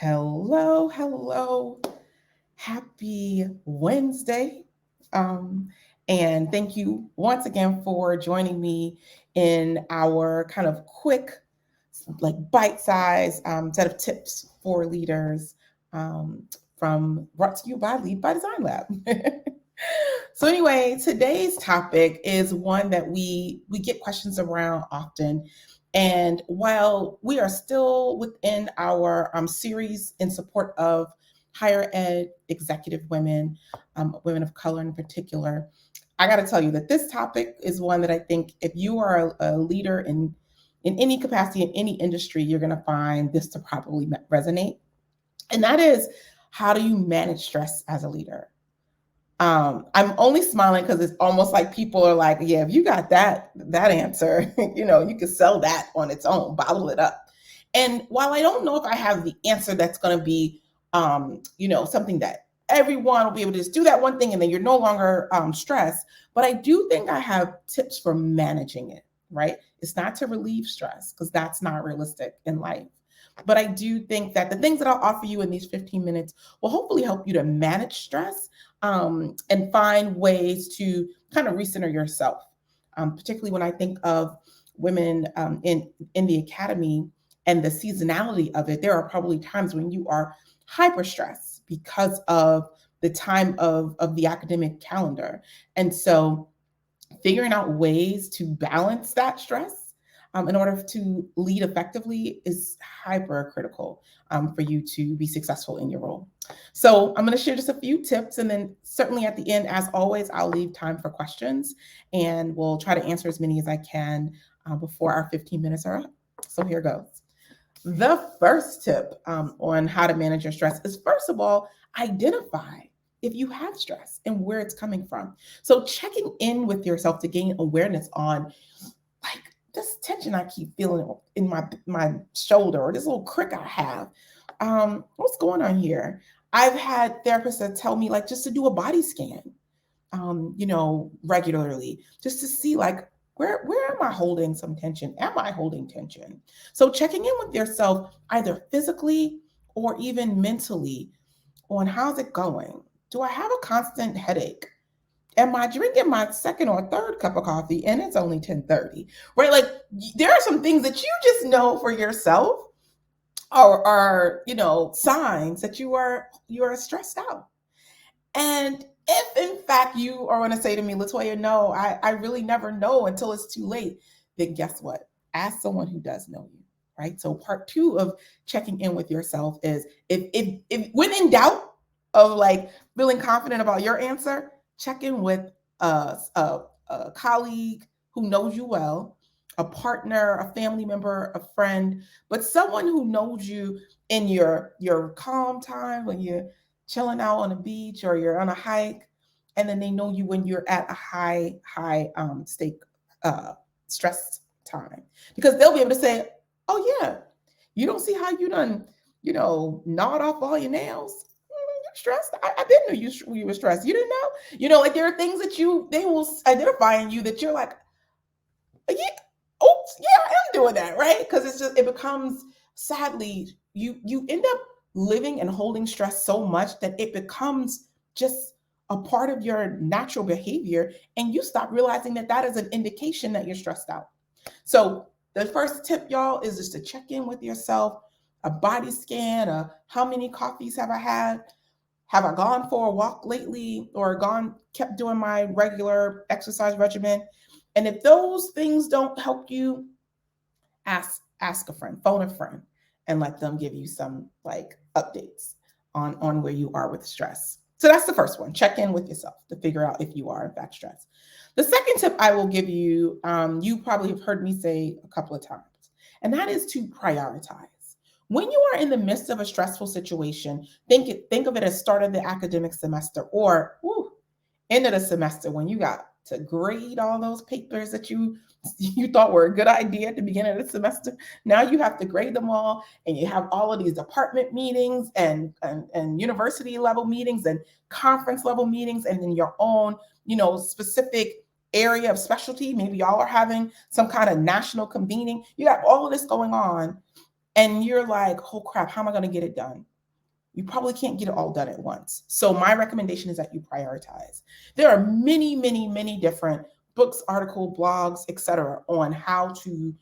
Hello. Happy Wednesday. Um, and thank you once again for joining me in our kind of quick, like bite-sized set of tips for leaders um, from brought to you by Lead by Design Lab. So anyway, today's topic is one that we get questions around often. And while we are still within our series in support of higher ed executive women, women of color in particular, I got to tell you that this topic is one that I think if you are a leader in any capacity in any industry, you're going to find this to probably resonate. And that is, how do you manage stress as a leader? I'm only smiling because it's almost like people are like, yeah, if you got that answer, you could sell that on its own, bottle it up. And while I don't know if I have the answer that's going to be, something that everyone will be able to just do that one thing and then you're no longer stressed, but I do think I have tips for managing it, right? It's not to relieve stress because that's not realistic in life. But I do think that the things that I'll offer you in these 15 minutes will hopefully help you to manage stress and find ways to kind of recenter yourself. Particularly when I think of women in the academy and the seasonality of it, there are probably times when you are hyper stressed because of the time of the academic calendar. And so figuring out ways to balance that stress in order to lead effectively is hyper critical for you to be successful in your role. So I'm going to share just a few tips, and then certainly at the end, as always, I'll leave time for questions, and we'll try to answer as many as I can before our 15 minutes are up. So here goes. The first tip on how to manage your stress is, first of all, identify if you have stress and where it's coming from. So checking in with yourself to gain awareness on, like, this tension I keep feeling in my shoulder, or this little crick I have. What's going on here? I've had therapists that tell me, like, just to do a body scan, regularly, just to see, like, where am I holding some tension? Am I holding tension? So checking in with yourself, either physically or even mentally, on how's it going? Do I have a constant headache? Am I drinking my second or third cup of coffee and it's only 10:30? Right? Like, there are some things that you just know for yourself are signs that you are stressed out. And if in fact you are going to say to me, Latoya, no, I really never know until it's too late, then guess what? Ask someone who does know you, right? So part two of checking in with yourself is, if when in doubt of, like, feeling confident about your answer, check in with a colleague who knows you well, a partner, a family member, a friend, but someone who knows you in your calm time when you're chilling out on a beach or you're on a hike, and then they know you when you're at a high stake stress time, because they'll be able to say, oh yeah, you don't see how you done gnawed off all your nails. You're stressed. I didn't know you were stressed. You didn't know. Like, there are things that they will identify in you that you're like, yeah, oops, yeah, I am doing that, right? Because it becomes, sadly, you end up living and holding stress so much that it becomes just a part of your natural behavior, and you stop realizing that is an indication that you're stressed out. So the first tip, y'all, is just to check in with yourself, a body scan, how many coffees have I had? Have I gone for a walk lately, or kept doing my regular exercise regimen? And if those things don't help you, ask a friend, phone a friend, and let them give you some, like, updates on where you are with stress. So that's the first one. Check in with yourself to figure out if you are in fact stressed. The second tip I will give you, you probably have heard me say a couple of times, and that is to prioritize. When you are in the midst of a stressful situation, think of it as start of the academic semester, or end of the semester, when you got to grade all those papers that you thought were a good idea at the beginning of the semester. Now you have to grade them all, and you have all of these department meetings and university level meetings and conference level meetings, and then your own specific area of specialty. Maybe y'all are having some kind of national convening. You have all of this going on, and you're like, oh crap, how am I going to get it done? You probably can't get it all done at once. So my recommendation is that you prioritize. There are many, many, many different books, articles, blogs, etc., on how to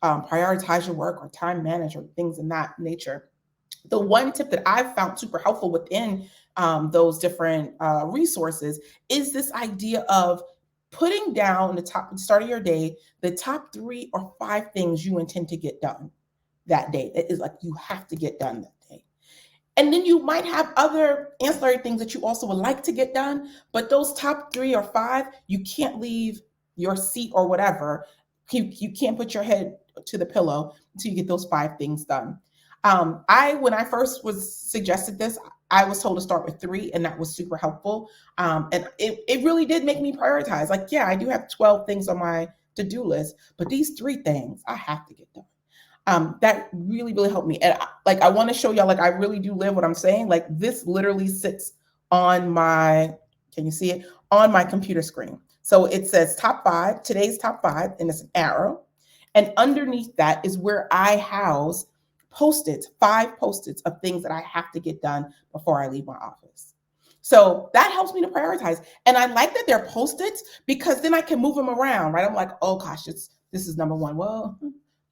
prioritize your work or time manage or things in that nature. The one tip that I've found super helpful within those different resources is this idea of putting down the start of your day, the top 3 or 5 things you intend to get done that day. That is like you have to get done that day. And then you might have other ancillary things that you also would like to get done, but those top 3 or 5, you can't leave your seat or whatever. You can't put your head to the pillow until you get those 5 things done. When I first was suggested this, I was told to start with 3, and that was super helpful. And it really did make me prioritize. Like, yeah, I do have 12 things on my to-do list, but these 3 things I have to get done. That really, really helped me. And I want to show y'all, like, I really do live what I'm saying. Like, this literally sits on my, can you see it? On my computer screen. So it says top 5, today's top 5, and it's an arrow. And underneath that is where I house Post-its, 5 Post-its of things that I have to get done before I leave my office. So that helps me to prioritize. And I like that they're Post-its because then I can move them around, right? I'm like, oh gosh, this is number 1. Well,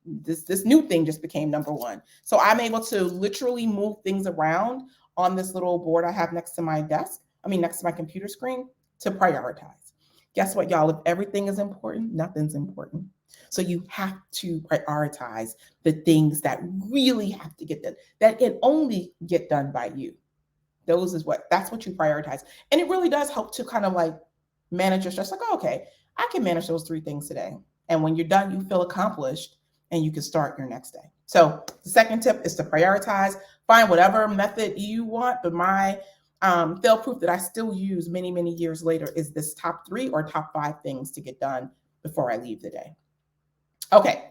this new thing just became number 1. So I'm able to literally move things around on this little board I have next to my desk, next to my computer screen, to prioritize. Guess what, y'all? If everything is important, nothing's important. So you have to prioritize the things that really have to get done, that can only get done by you. That's what you prioritize. And it really does help to kind of like manage your stress. Like, oh, okay, I can manage those 3 things today. And when you're done, you feel accomplished and you can start your next day. So the second tip is to prioritize. Find whatever method you want, but my fail proof that I still use many, many years later is this top 3 or top 5 things to get done before I leave the day. Okay,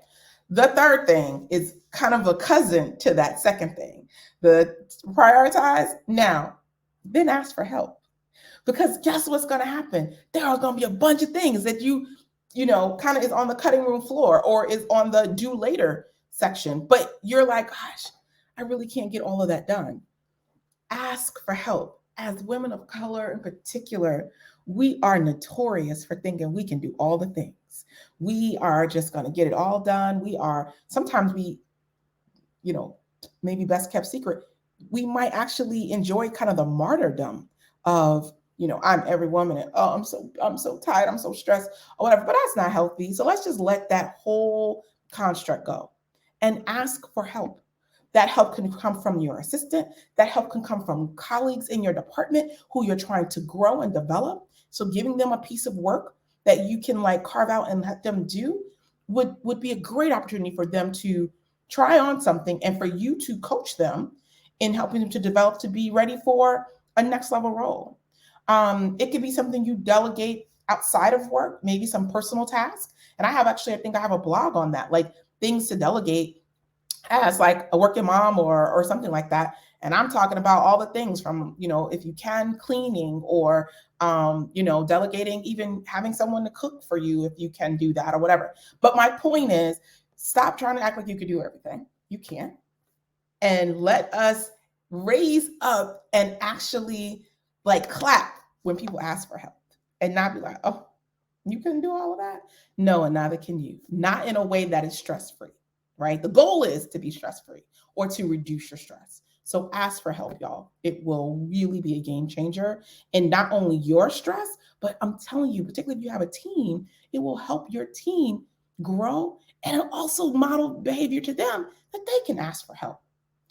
the third thing is kind of a cousin to that second thing. The prioritize now, then ask for help. Because guess what's going to happen? There are going to be a bunch of things that you kind of is on the cutting room floor or is on the do later section. But you're like, gosh, I really can't get all of that done. Ask for help. As women of color in particular, we are notorious for thinking we can do all the things. We are just going to get it all done. Sometimes maybe best kept secret, we might actually enjoy kind of the martyrdom of, I'm every woman and I'm so tired, I'm so stressed or whatever, but that's not healthy. So let's just let that whole construct go and ask for help. That help can come from your assistant. That help can come from colleagues in your department who you're trying to grow and develop. So giving them a piece of work that you can like carve out and let them do would be a great opportunity for them to try on something and for you to coach them in helping them to develop to be ready for a next level role. It could be something you delegate outside of work, maybe some personal tasks. And I think I have a blog on that, like things to delegate as like a working mom or something like that. And I'm talking about all the things from, if you can, cleaning or, delegating, even having someone to cook for you if you can do that or whatever. But my point is, stop trying to act like you could do everything. You can't. And let us raise up and actually like clap when people ask for help and not be like, oh, you can do all of that? No, and neither can you. Not in a way that is stress-free. Right? The goal is to be stress-free or to reduce your stress. So ask for help, y'all. It will really be a game changer in not only your stress, but I'm telling you, particularly if you have a team, it will help your team grow and also model behavior to them that they can ask for help.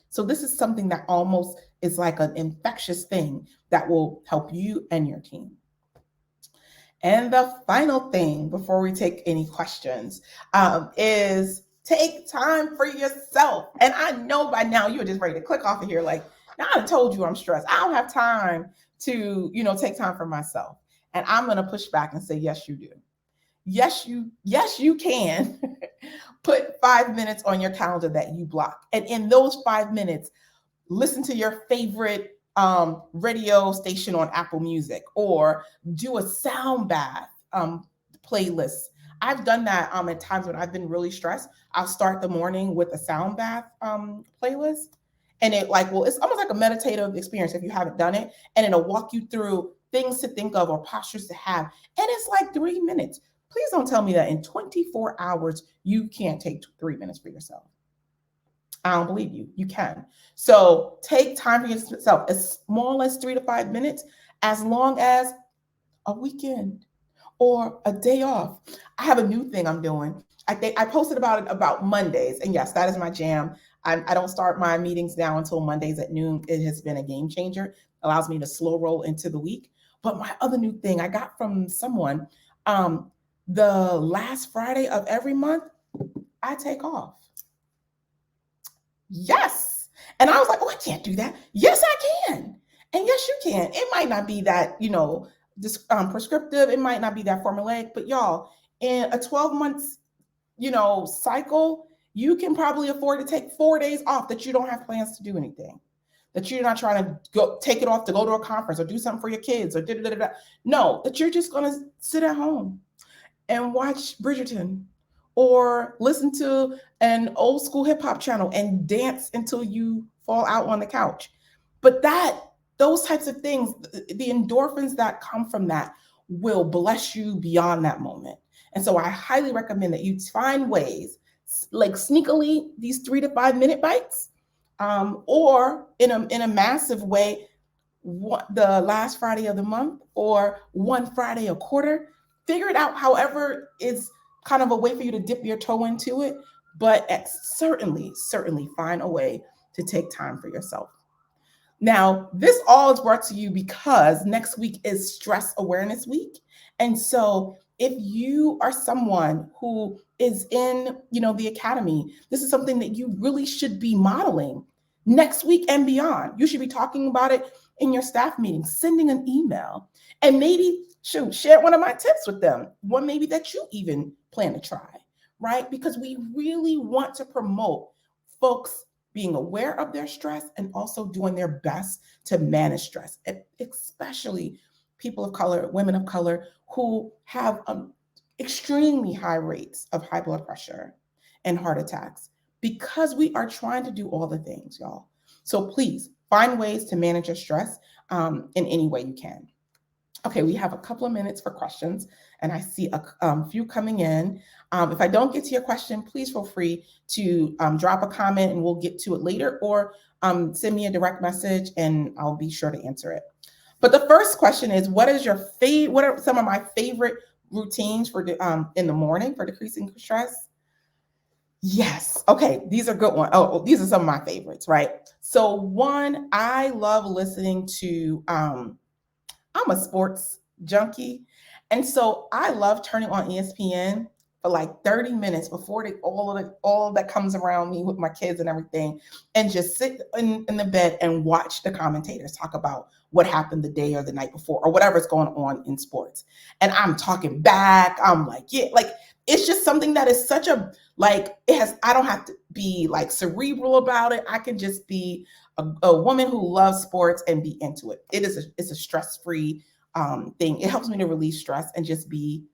So this is something that almost is like an infectious thing that will help you and your team. And the final thing before we take any questions is take time for yourself. And I know by now you're just ready to click off of here like, now I told you I'm stressed. I don't have time to, take time for myself. And I'm going to push back and say, yes, you do. Yes, you can put 5 minutes on your calendar that you block. And in those 5 minutes, listen to your favorite radio station on Apple Music or do a sound bath playlist I've done that at times when I've been really stressed. I'll start the morning with a sound bath playlist. And it like, well, it's almost like a meditative experience if you haven't done it. And it'll walk you through things to think of or postures to have. And it's like 3 minutes. Please don't tell me that in 24 hours, you can't take 3 minutes for yourself. I don't believe you. You can. So take time for yourself, as small as 3 to 5 minutes, as long as a weekend or a day off. I have a new thing I'm doing. I think I posted about it about Mondays. And yes, that is my jam. I don't start my meetings now until Mondays at noon. It has been a game changer. Allows me to slow roll into the week. But my other new thing I got from someone, the last Friday of every month, I take off. Yes. And I was like, oh, I can't do that. Yes, I can. And yes, you can. It might not be that, prescriptive. It might not be that formulaic, but y'all, in a 12 months, cycle, you can probably afford to take 4 days off that you don't have plans to do anything, that you're not trying to go take it off to go to a conference or do something for your kids or da. No, that you're just going to sit at home and watch Bridgerton or listen to an old school hip hop channel and dance until you fall out on the couch. But those types of things, the endorphins that come from that will bless you beyond that moment. And so I highly recommend that you find ways, like sneakily, these 3 to 5 minute bites, or in a massive way, the last Friday of the month or one Friday a quarter. Figure it out however is kind of a way for you to dip your toe into it, but certainly find a way to take time for yourself. Now, this all is brought to you because next week is Stress Awareness Week. And so if you are someone who is in, the academy, this is something that you really should be modeling next week and beyond. You should be talking about it in your staff meetings, sending an email, and maybe share one of my tips with them. One maybe that you even plan to try, right? Because we really want to promote folks being aware of their stress and also doing their best to manage stress, especially people of color, women of color who have extremely high rates of high blood pressure and heart attacks, because we are trying to do all the things, y'all. So please find ways to manage your stress in any way you can. Okay, we have a couple of minutes for questions, and I see a few coming in. If I don't get to your question, please feel free to drop a comment and we'll get to it later, or send me a direct message and I'll be sure to answer it. But the first question is, what are some of my favorite routines for in the morning for decreasing stress? Yes. Okay. These are good ones. Oh, these are some of my favorites, right? So one, I love listening to, I'm a sports junkie. And so I love turning on ESPN for like 30 minutes before all of that comes around me with my kids and everything, and just sit in the bed and watch the commentators talk about what happened the day or the night before or whatever's going on in sports. And I'm talking back. I'm like, yeah, like it's just something that is such a, like, I don't have to be like cerebral about it. I can just be a woman who loves sports and be into it. It's a stress-free thing. It helps me to release stress and just be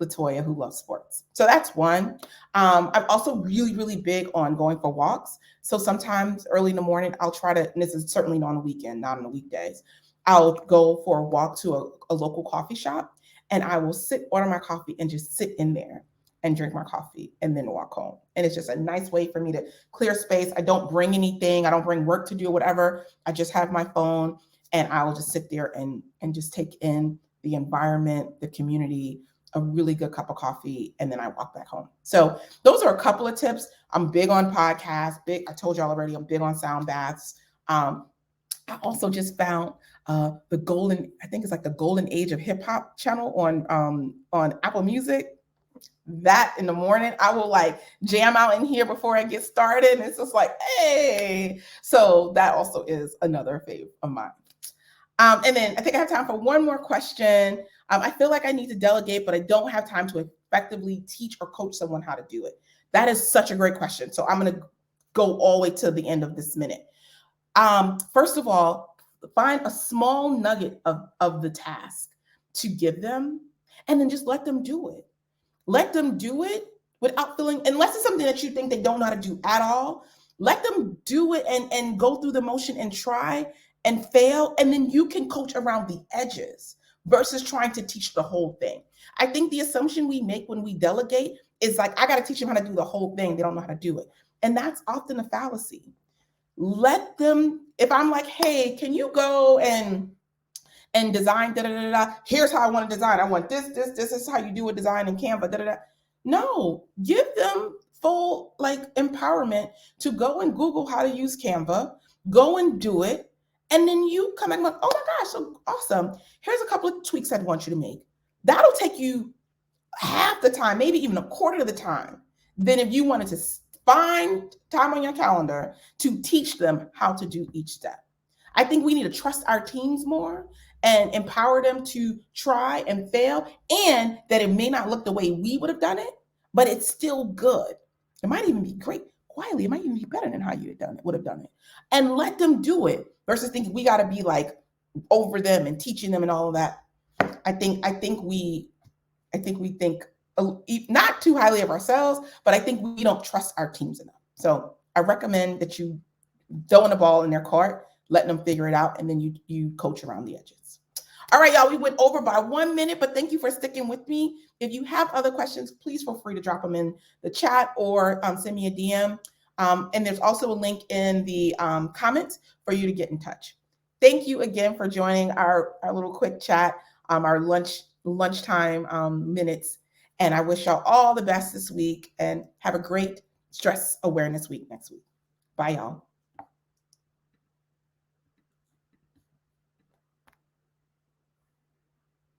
Latoya who loves sports. So that's one. I'm also really, really big on going for walks. So sometimes early in the morning, I'll try to, and this is certainly not on the weekend, not on the weekdays, I'll go for a walk to a local coffee shop, and I will order my coffee and just sit in there and drink my coffee and then walk home. And it's just a nice way for me to clear space. I don't bring anything. I don't bring work to do, whatever. I just have my phone, and I will just sit there and just take in the environment, the community, a really good cup of coffee, and then I walk back home. So those are a couple of tips. I'm big on podcasts. I told y'all already, I'm big on sound baths. I also just found the golden age of hip hop channel on Apple Music. That in the morning, I will like jam out in here before I get started. And it's just like, hey. So that also is another fave of mine. And then I think I have time for one more question. I feel like I need to delegate, but I don't have time to effectively teach or coach someone how to do it. That is such a great question. So I'm going to go all the way to the end of this minute. First of all, find a small nugget of the task to give them, and then just let them do it. Let them do it without feeling, unless it's something that you think they don't know how to do at all, let them do it and go through the motion and try and fail. And then you can coach around the edges versus trying to teach the whole thing. I think the assumption we make when we delegate is like, I got to teach them how to do the whole thing. They don't know how to do it. And that's often a fallacy. Let them, if I'm like, hey, can you go and design, da da da da. Here's how I want to design. I want this is how you do a design in Canva, da da da. No, give them full like empowerment to go and Google how to use Canva, go and do it, and then you come and like, oh my gosh, so awesome. Here's a couple of tweaks I want you to make. That'll take you half the time, maybe even a quarter of the time, than if you wanted to find time on your calendar to teach them how to do each step. I think we need to trust our teams more and empower them to try and fail, and that it may not look the way we would have done it, but it's still good. It might even be great. Quietly, it might even be better than how you would have done it. And let them do it versus thinking we got to be like over them and teaching them and all of that. I think we think not too highly of ourselves, but I think we don't trust our teams enough. So I recommend that you throwing the ball in their court, letting them figure it out, and then you coach around the edges. All right, y'all, we went over by 1 minute, but thank you for sticking with me. If you have other questions, please feel free to drop them in the chat or send me a DM. And there's also a link in the comments for you to get in touch. Thank you again for joining our little quick chat, our lunchtime minutes. And I wish y'all all the best this week and have a great stress awareness week next week. Bye, y'all.